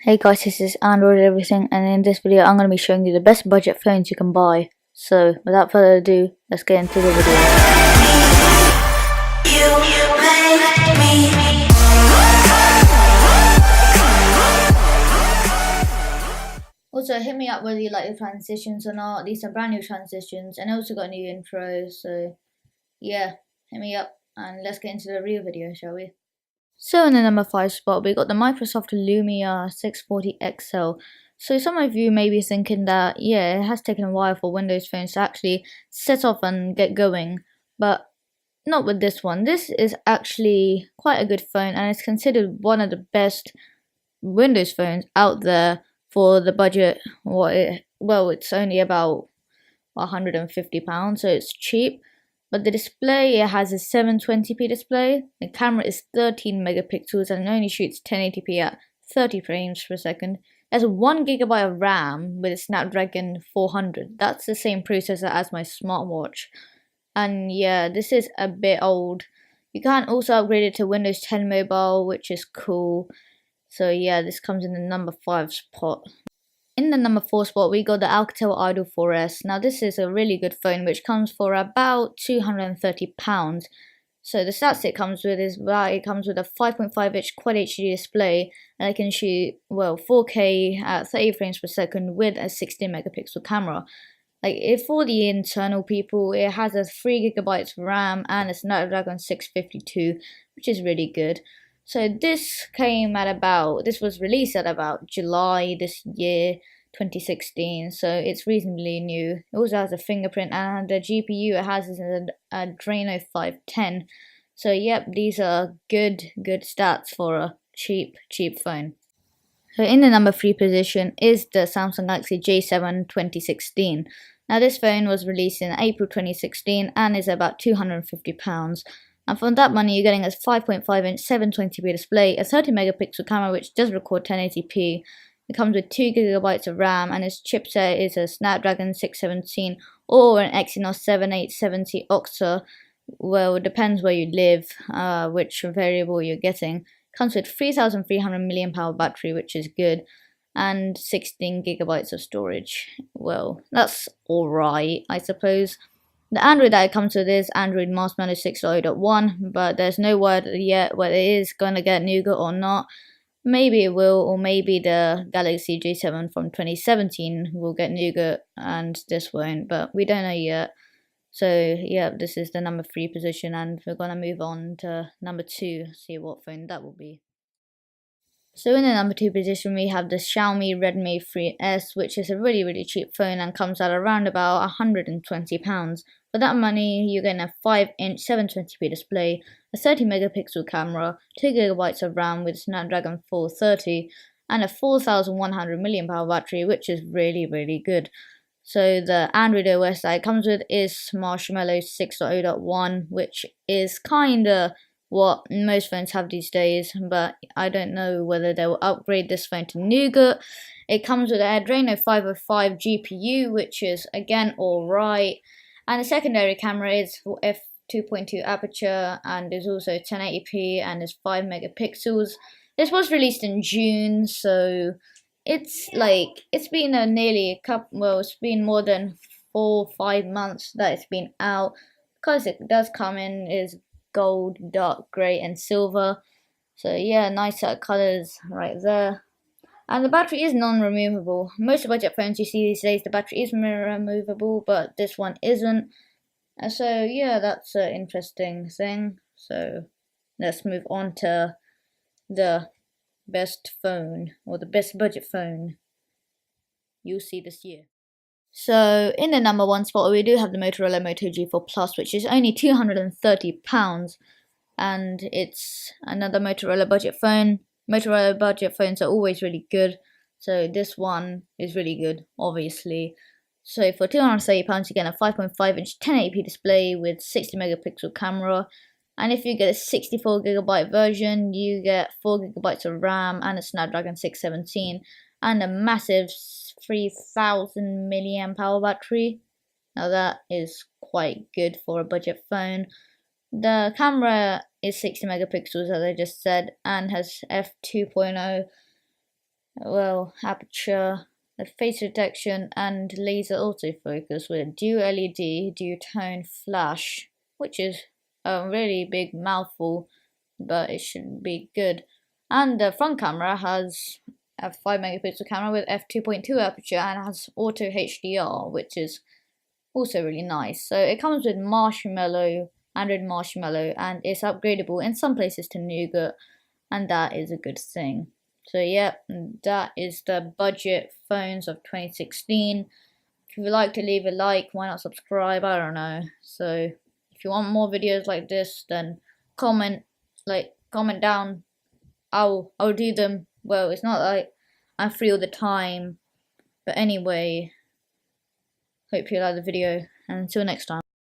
Hey guys, this is Android Everything, and in this video I'm going to be showing you the best budget phones you can buy. So without further ado, let's get into the video. Also, hit me up whether you like the transitions or not. These are brand new transitions, and I also got a new intro, so yeah, hit me up and let's get into the real video, shall we? So in the number 5 spot, we got the Microsoft Lumia 640 XL. So some of you may be thinking that, yeah, it has taken a while for Windows phones to actually set off and get going, but not with this one. This is actually quite a good phone, and it's considered one of the best Windows phones out there for the budget. Well, it's only about £150, so it's cheap. But the display, it has a 720p display. The camera is 13 megapixels and it only shoots 1080p at 30 frames per second. It has 1GB of RAM with a Snapdragon 400. That's the same processor as my smartwatch. And yeah, this is a bit old. You can also upgrade it to Windows 10 Mobile, which is cool. So yeah, this comes in the number 5 spot. In the number 4 spot, we got the Alcatel Idol 4S. Now this is a really good phone which comes for about £230. So the stats it comes with is that it comes with a 5.5-inch Quad HD display, and it can shoot, well, 4K at 30 frames per second with a 16 megapixel camera. Like, if for the internal people, it has a 3GB of RAM and a Snapdragon 652, which is really good. So this was released at about July this year, 2016, so it's reasonably new. It also has a fingerprint, and the GPU it has is an Adreno 510. So yep, these are good stats for a cheap phone. So in the number 3 position is the Samsung Galaxy J7 2016. Now this phone was released in April 2016 and is about £250. And for that money, you're getting a 5.5-inch 720p display, a 30 megapixel camera which does record 1080p. It comes with 2GB of RAM, and its chipset is a Snapdragon 617 or an Exynos 7870 Octa. Well, it depends where you live, which variable you're getting. It comes with 3300 mAh battery, which is good, and 16GB of storage. Well, that's alright, I suppose. The Android that it comes with is Android Marshmallow 6.0.1, but there's no word yet whether it is going to get Nougat or not. Maybe it will, or maybe the Galaxy J7 from 2017 will get Nougat and this won't, but we don't know yet. So yeah, this is the number 3 position, and we're going to move on to number 2, see what phone that will be. So in the number 2 position, we have the Xiaomi Redmi 3S, which is a really cheap phone and comes at around about £120. For that money, you're getting a 5-inch 720p display, a 30 megapixel camera, 2GB of RAM with Snapdragon 430, and a 4100 mAh battery, which is really good. So the Android OS that it comes with is Marshmallow 6.0.1, which is kinda what most phones have these days, but I don't know whether they will upgrade this phone to Nougat. It comes with an Adreno 505 GPU, which is again alright, and the secondary camera is f2.2 aperture and is also 1080p and is 5 megapixels. This was released in June, so it's been it's been more than 4 or 5 months that it's been out, because it does come in is gold, dark grey and silver. So yeah, nice set of colours right there. And the battery is non-removable. Most budget phones you see these days, the battery is removable, but this one isn't. And so yeah, that's an interesting thing. So let's move on to the best phone, or the best budget phone you'll see this year. So in the number 1 spot, we do have the Motorola Moto G4 Plus, which is only £230, and it's another Motorola budget phone. Motorola budget phones are always really good, so this one is really good, obviously. So for £230, you get a 5.5-inch 1080p display with 60 megapixel camera, and if you get a 64GB version, you get 4GB of RAM and a Snapdragon 617 and a massive 3000 mAh battery. Now that is quite good for a budget phone. The camera is 60 megapixels, as I just said, and has f2.0 well, aperture, the face detection, and laser autofocus with a dual LED, duotone flash, which is a really big mouthful, but it should be good. And the front camera has a 5 megapixel camera with f2.2 aperture and has auto HDR, which is also really nice. So it comes with Marshmallow, Android Marshmallow, and it's upgradable in some places to Nougat, and that is a good thing. So yeah, that is the budget phones of 2016. If you would like to leave a like, why not subscribe? I don't know. So if you want more videos like this, then comment down. I'll do them. Well, it's not like I'm free all the time, but anyway, hope you like the video, and until next time.